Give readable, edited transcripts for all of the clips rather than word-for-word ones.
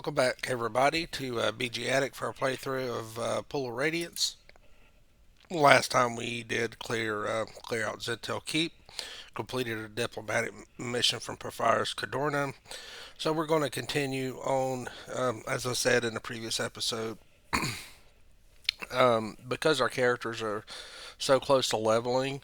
Welcome back, everybody, to BG Attic for our playthrough of Pool of Radiance. Last time we did clear out Zentel Keep, completed a diplomatic mission from Porphyrios Cadorna. So we're going to continue on, as I said in the previous episode, because our characters are so close to leveling.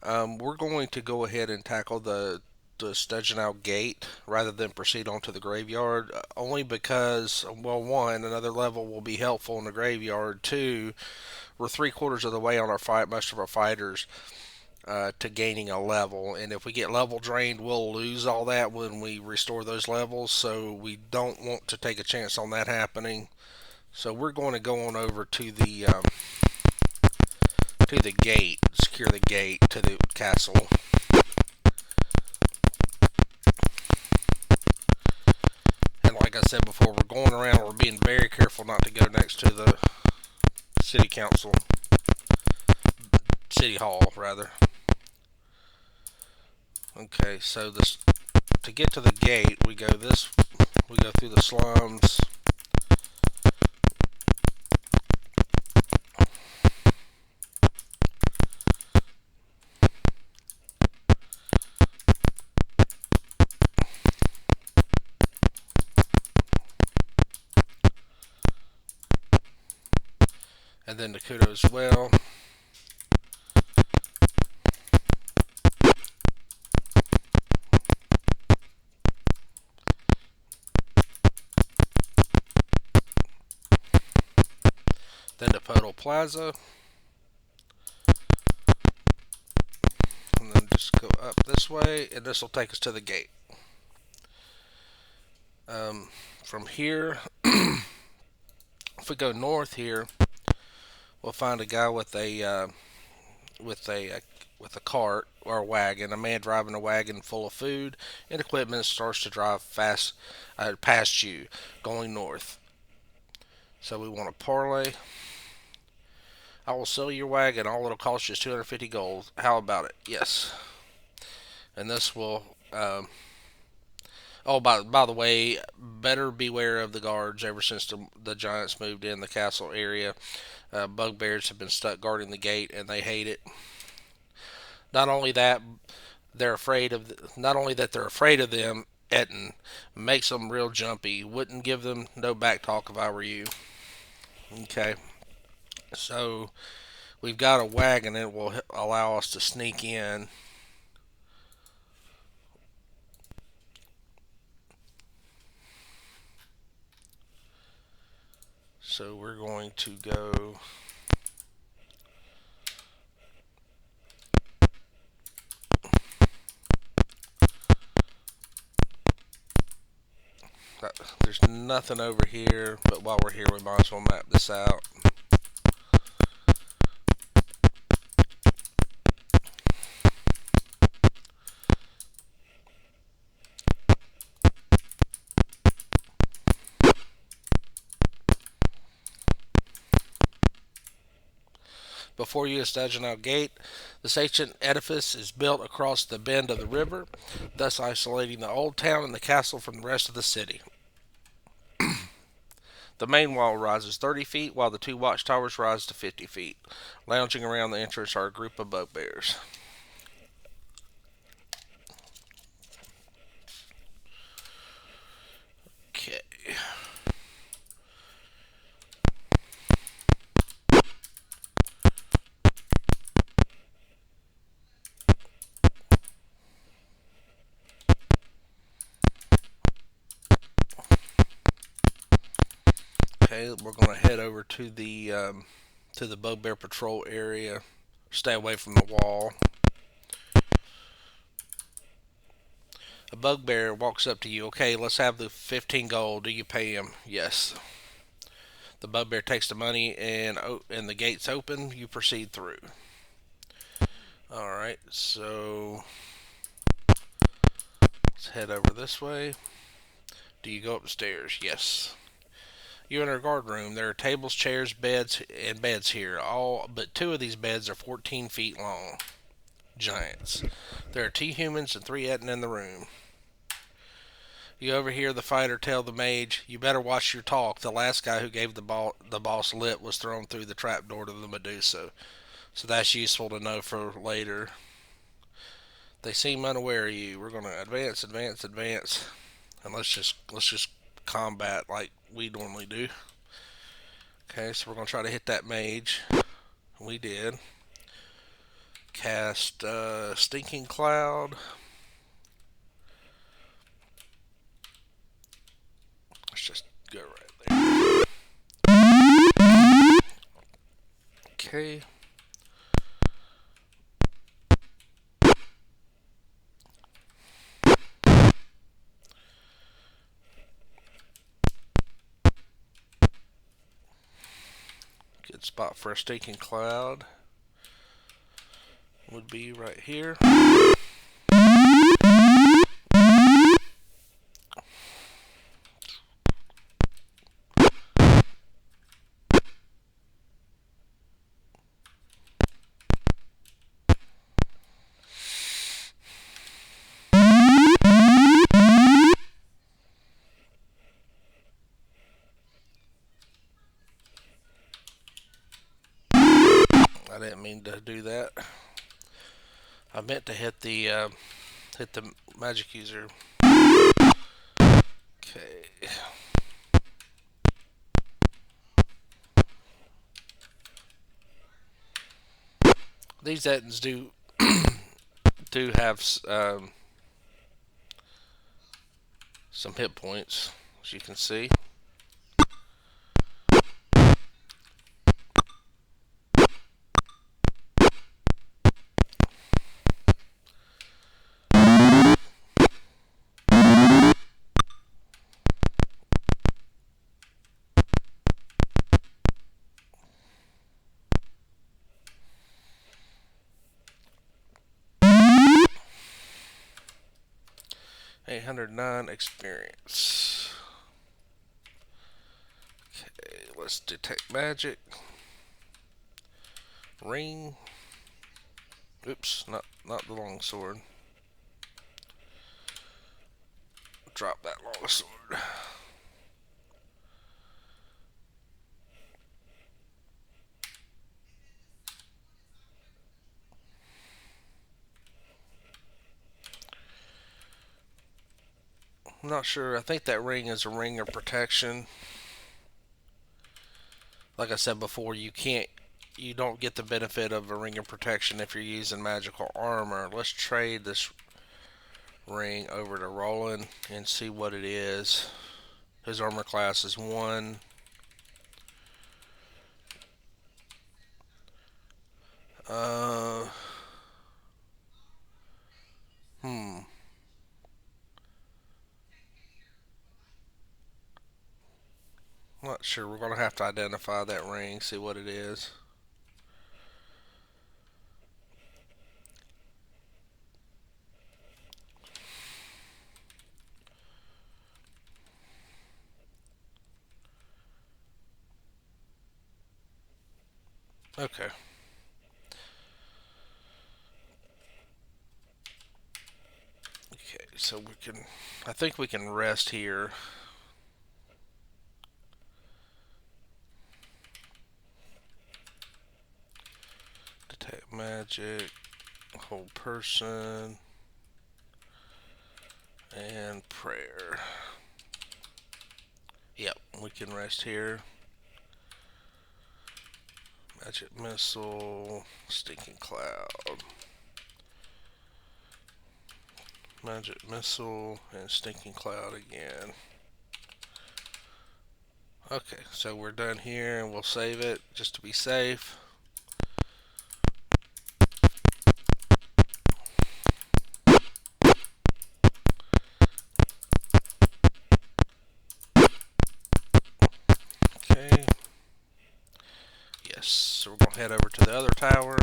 We're going to go ahead and tackle the Stojanow gate rather than proceed on to the graveyard. Only because, well, one, another level will be helpful in the graveyard. Two, we're three-quarters of the way on our fight, most of our fighters, to gaining a level. And if we get level drained, we'll lose all that when we restore those levels. So we don't want to take a chance on that happening. So we're going to go on over to the gate, secure the gate to the castle. And like I said before, we're going around. We're being very careful not to go next to the city council, city hall rather. Okay, so this to get to the gate, we go through the slums. And then the Kudo as well. Then the Podal Plaza. And then just go up this way, and this will take us to the gate. From here, if we go north here, we'll find a guy with a with a cart or a wagon, a man driving a wagon full of food and equipment starts to drive fast past you, going north. So we want to parlay. I will sell your wagon. All it'll cost you is 250 gold. How about it? Yes. And this will. Oh, by the way, better beware of the guards. Ever since the giants moved in the castle area, bugbears have been stuck guarding the gate, and they hate it. Not only that, they're afraid of. Not only that they're afraid of them, Etten makes them real jumpy. Wouldn't give them no back talk if I were you. Okay, so we've got a wagon that will allow us to sneak in. So we're going to go. There's nothing over here, but while we're here, we might as well map this out. Before you is Stojanow Gate. This ancient edifice is built across the bend of the river, thus isolating the old town and the castle from the rest of the city. The main wall rises 30 feet, while the two watchtowers rise to 50 feet. Lounging around the entrance are a group of bugbears. Okay. Okay, we're going to head over to the bugbear patrol area. Stay away from the wall. A bugbear walks up to you. Okay, let's have the 15 gold. Do you pay him? Yes. The bugbear takes the money and the gates open. You proceed through. All right, so let's head over this way. Do you go up the stairs? Yes. You enter a guard room. There are tables, chairs, beds here. All but two of these beds are 14 feet long. Giants. There are two humans and three Etten in the room. You overhear the fighter tell the mage, "You better watch your talk. The last guy who gave the boss lip was thrown through the trapdoor to the Medusa." So that's useful to know for later. They seem unaware of you. We're gonna advance, advance, advance, and let's just combat like we normally do. Okay, so we're gonna try to hit that mage. We did. Cast Stinking Cloud. Let's just go right there. Okay. Good spot for a Stinking Cloud would be right here. 'I didn't mean to do that. I meant to hit the magic user. Okay. These Ettins do have some hit points, as you can see. $809 experience. Okay, let's detect magic. Ring. Oops, not the long sword. Drop that long sword. I'm not sure. I think that ring is a ring of protection. Like I said before, you don't get the benefit of a ring of protection if you're using magical armor. Let's trade this ring over to Roland and see what it is. His armor class is 1. Uh, hmm. Not sure. We're gonna have to identify that ring, see what it is. Okay. Okay, so we can. I think we can rest here. Detect magic, whole person, and prayer. Yep, we can rest here. Magic missile, stinking cloud. Magic missile and stinking cloud again. Okay, so we're done here and we'll save it just to be safe. Okay. Yes, so we're going to head over to the other tower.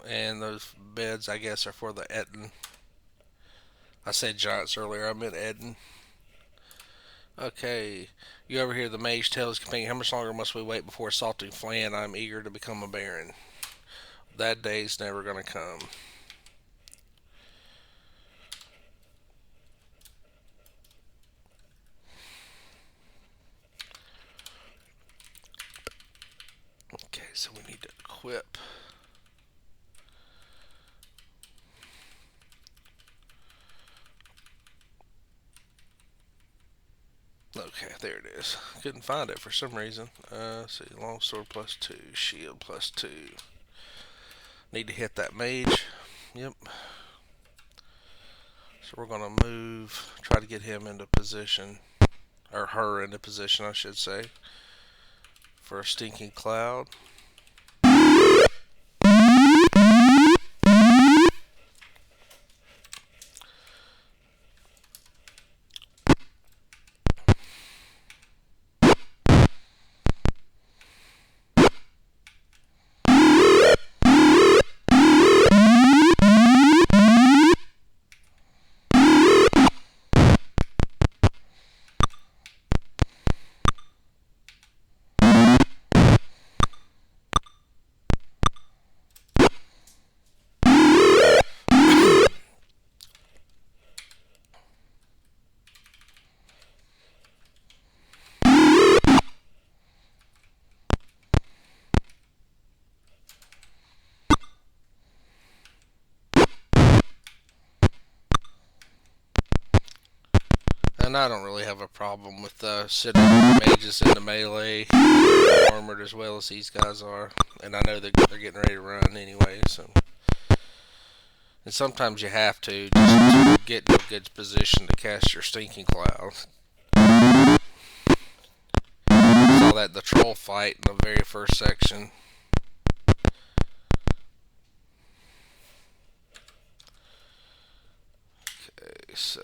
And those beds, I guess, are for the Etten. I said giants earlier, I meant Eden. Okay, you ever hear the mage tell his companion, "How much longer must we wait before assaulting Flan? I'm eager to become a baron." That day's never gonna come. Okay, so we need to equip. Okay, there it is. Couldn't find it for some reason. See, longsword plus 2, shield plus 2. Need to hit that mage. Yep. So we're gonna move, try to get him into position, or her into position, I should say, for a stinking cloud. And I don't really have a problem with sitting mages into melee, armored as well as these guys are. And I know they're getting ready to run anyway, so. And sometimes you have to just to get in a good position to cast your stinking cloud. Saw that in the troll fight in the very first section. Okay, so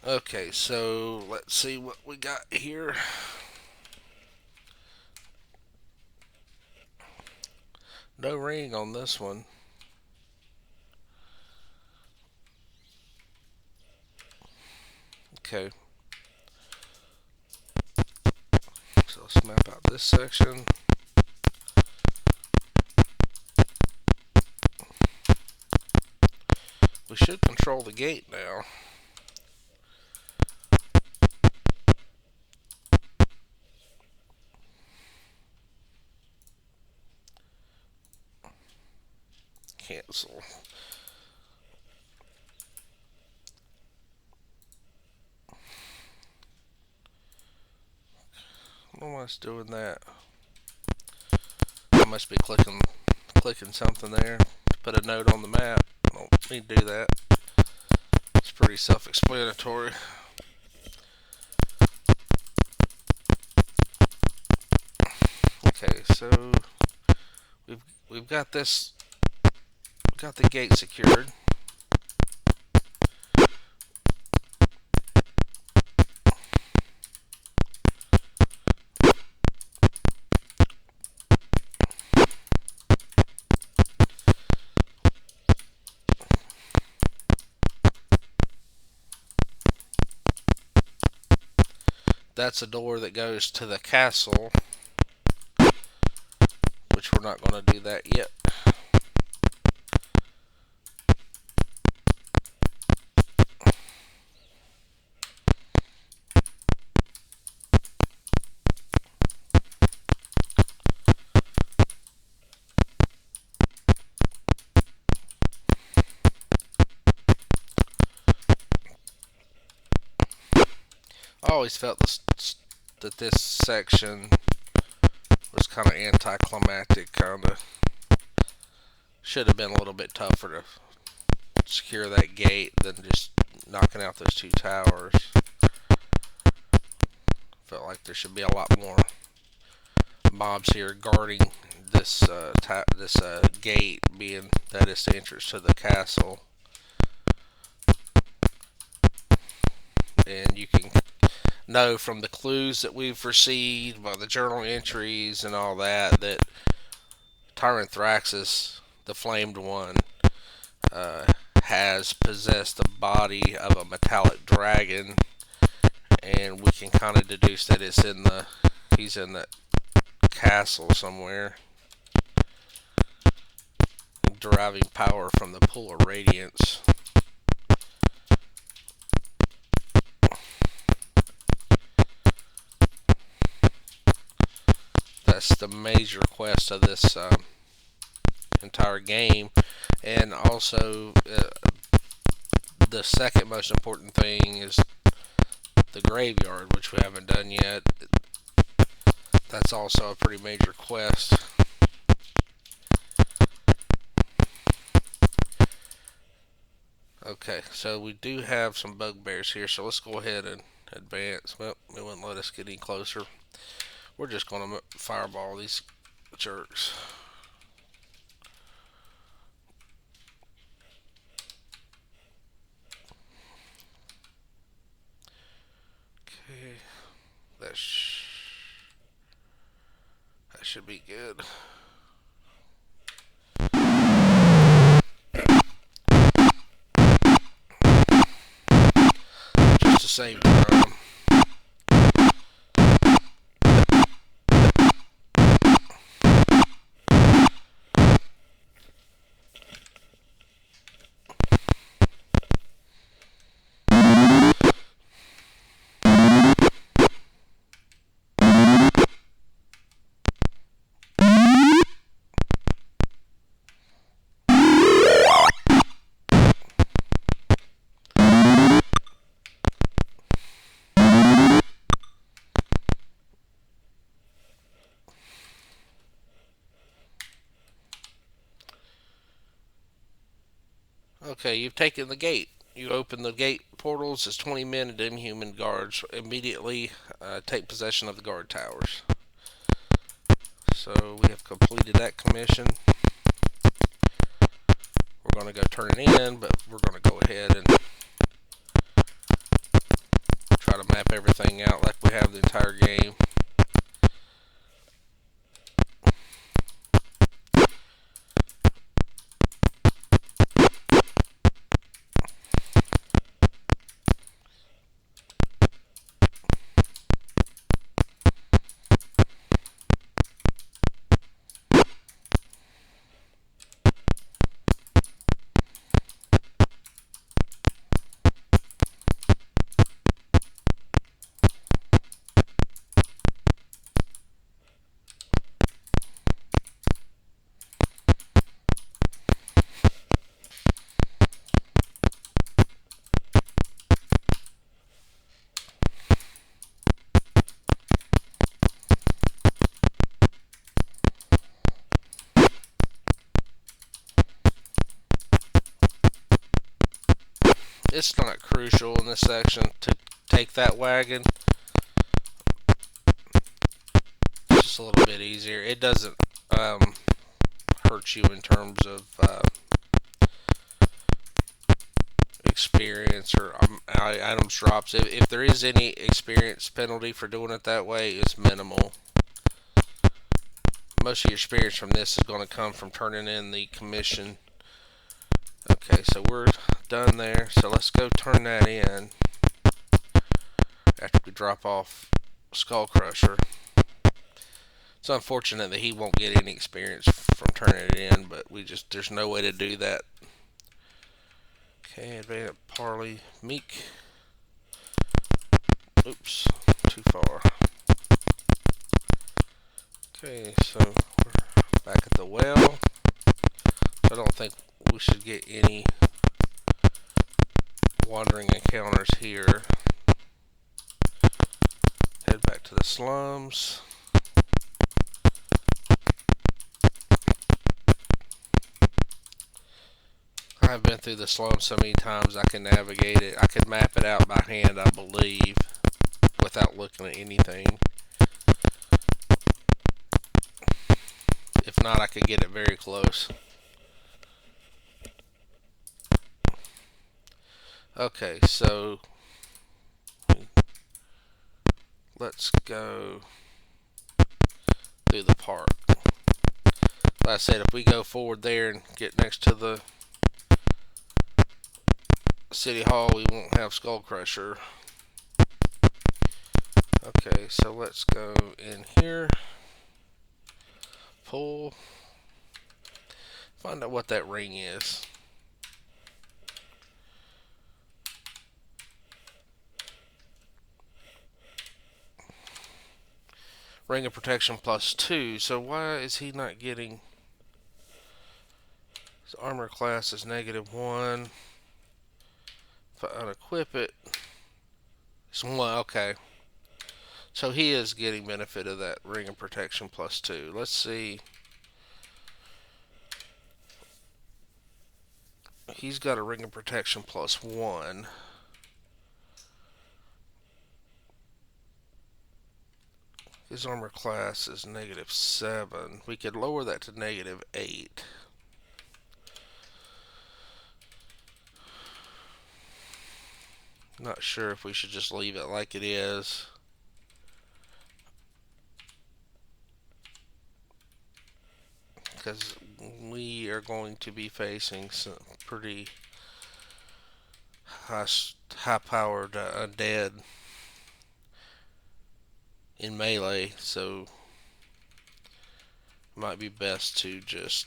okay, so let's see what we got here. No ring on this one. Okay, so let's map out this section. We should control the gate now. Cancel. I don't know why it's doing that. I must be clicking something there to put a note on the map. I don't need to do that. It's pretty self-explanatory. Okay, so we've got this. We've got the gate secured. That's a door that goes to the castle, which we're not going to do that yet. I always felt that this section was kind of anticlimactic. Kind of should have been a little bit tougher to secure that gate than just knocking out those two towers. Felt like there should be a lot more mobs here guarding this gate, being that it's the entrance to the castle. And you can know from the clues that we've received, by the journal entries and all that, that Tyrant Thraxus, the Flamed One, uh, has possessed the body of a metallic dragon, and we can kind of deduce that he's in that castle somewhere, deriving power from the pool of Radiance. That's the major quest of this entire game, and also the second most important thing is the graveyard, which we haven't done yet. That's also a pretty major quest. Okay, so we do have some bugbears here, so let's go ahead and advance. Well, it wouldn't let us get any closer. We're just going to fireball these jerks. Okay, that should be good. Just to save time. Okay, you've taken the gate. You open the gate portals as 20 men and inhuman guards. Immediately take possession of the guard towers. So we have completed that commission. We're going to go turn it in, but we're going to go ahead and try to map everything out like we have the entire game. It's not crucial in this section to take that wagon. It's just a little bit easier. It doesn't hurt you in terms of experience or items drops. If there is any experience penalty for doing it that way, it's minimal. Most of your experience from this is going to come from turning in the commission. Okay, so we're done there. So let's go turn that in after we drop off Skull Crusher. It's unfortunate that he won't get any experience from turning it in, but there's no way to do that. Okay, advance Parley Meek. Oops, too far. Okay, so we're back at the well. I don't think we should get any wandering encounters here. to the slums. I've been through the slums so many times I can navigate it. I could map it out by hand, I believe, without looking at anything. If not, I could get it very close. Okay, so let's go through the park. Like I said, if we go forward there and get next to the City Hall, we won't have Skull Crusher. Okay, so let's go in here. Pull. Find out what that ring is. Ring of Protection +2. So why is he not getting... His armor class is -1. If I unequip it, it's 1. Okay. So he is getting benefit of that Ring of Protection +2. Let's see. He's got a Ring of Protection +1. His armor class is -7. We could lower that to -8. Not sure if we should just leave it like it is. Because we are going to be facing some pretty high-powered undead in melee, so it might be best to just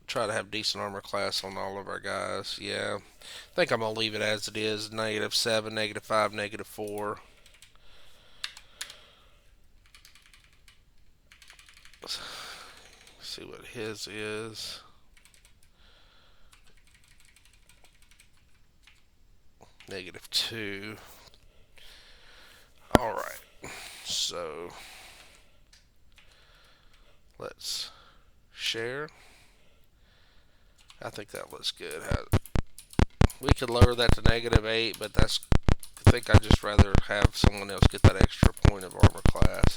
try to have decent armor class on all of our guys. Yeah, I think I'm going to leave it as it is. -7, -5, -4. Let's see what his is. -2. Alright, so let's share. I think that looks good. We could lower that to -8, but I think I'd just rather have someone else get that extra point of armor class.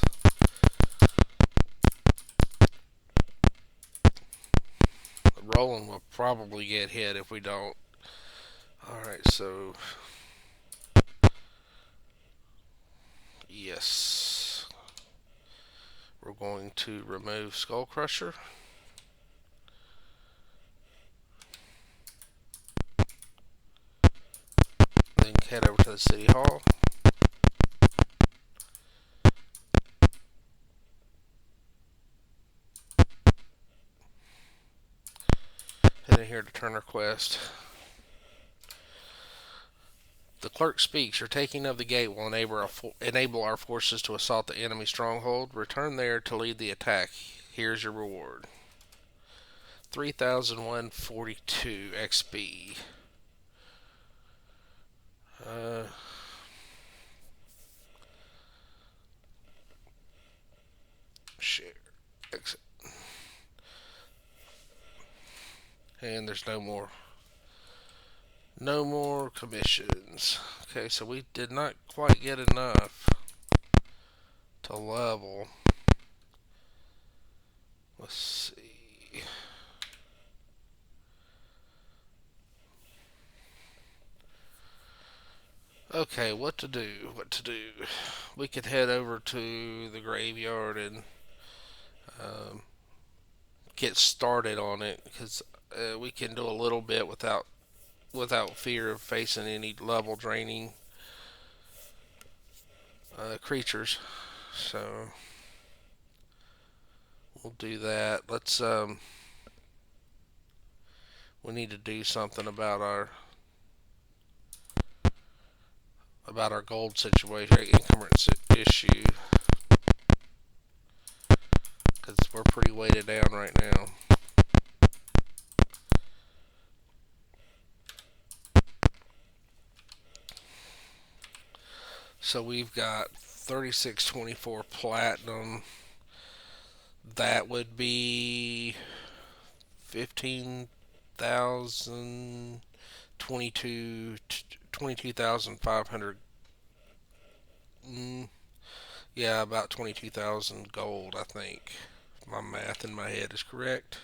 Roland will probably get hit if we don't. Alright, so yes, we're going to remove Skull Crusher. Then head over to the City Hall. Head in here to Turner Quest. The clerk speaks. Your taking of the gate will enable our forces to assault the enemy stronghold. Return there to lead the attack. Here's your reward. 3,142 XP. Share. Exit. And there's no more. No more commissions. Okay, so we did not quite get enough to level. Let's see. Okay, what to do? What to do? We could head over to the graveyard and get started on it, because we can do a little bit without fear of facing any level draining creatures. So we'll do that. Let's we need to do something about our gold situation, our encumbrance issue, because we're pretty weighted down right now. So we've got 3624 platinum. That would be 15,000 22,500. Mm, yeah, about 22,000 gold, I think. My math in my head is correct.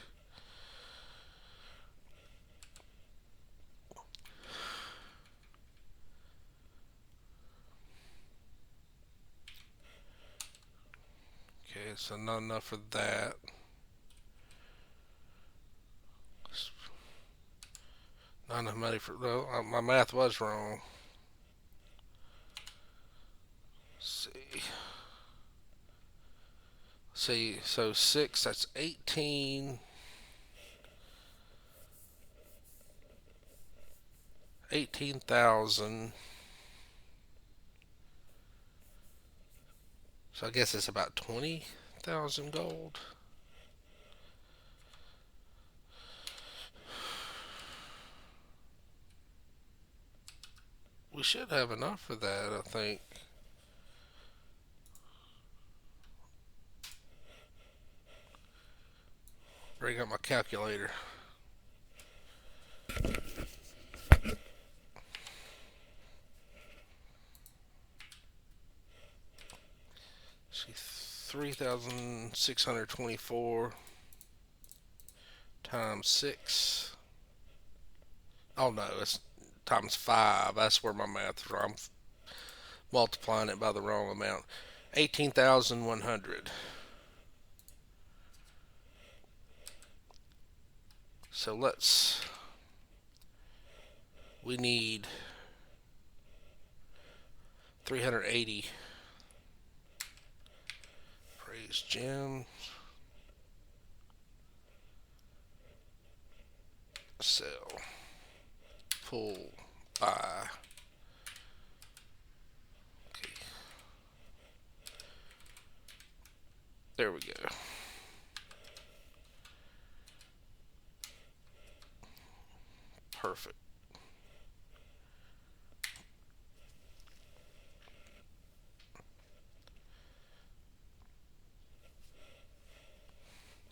Okay, so not enough for that. Not enough money for. No, my math was wrong. Let's see. See, so six, that's 18,000. So I guess it's about 20,000 gold. We should have enough for that, I think. Bring up my calculator. See, 3,624 times 6. Oh no, it's times 5. That's where my math is wrong. I'm multiplying it by the wrong amount. 18,100. So we need 380 praise gem. Sell. Pull. Buy. Okay. There we go. Perfect.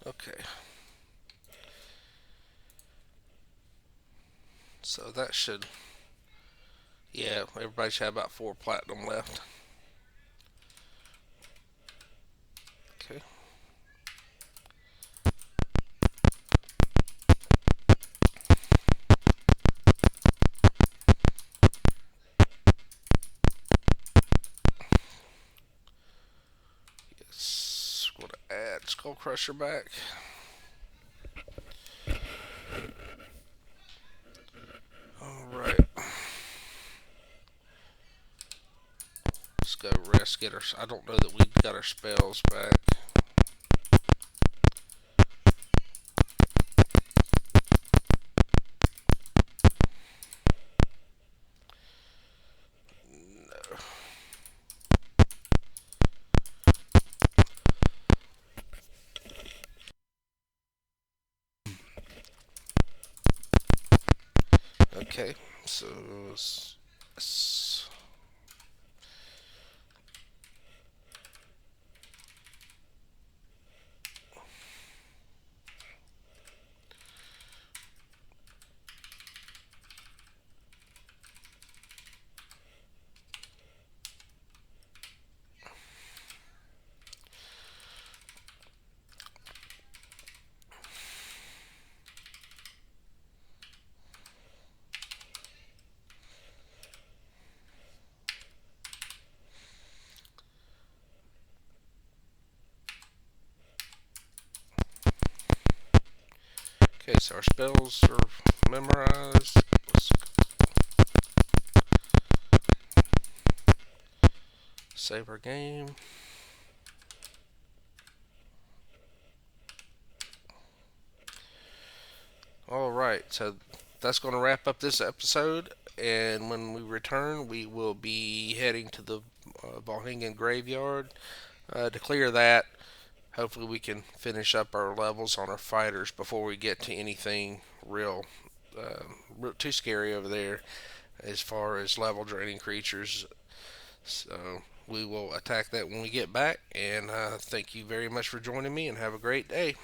Okay. So that should, yeah, everybody should have about 4 platinum left. Okay. Yes. Going to add Skull Crusher back. All right. Let's go rest. Get our. I don't know that we got our spells back. No. Okay. So. Okay, so our spells are memorized. Let's save our game. Alright, so that's going to wrap up this episode. And when we return, we will be heading to the Valhingen graveyard to clear that. Hopefully, we can finish up our levels on our fighters before we get to anything too scary over there as far as level draining creatures. So we will attack that when we get back. And thank you very much for joining me, and have a great day.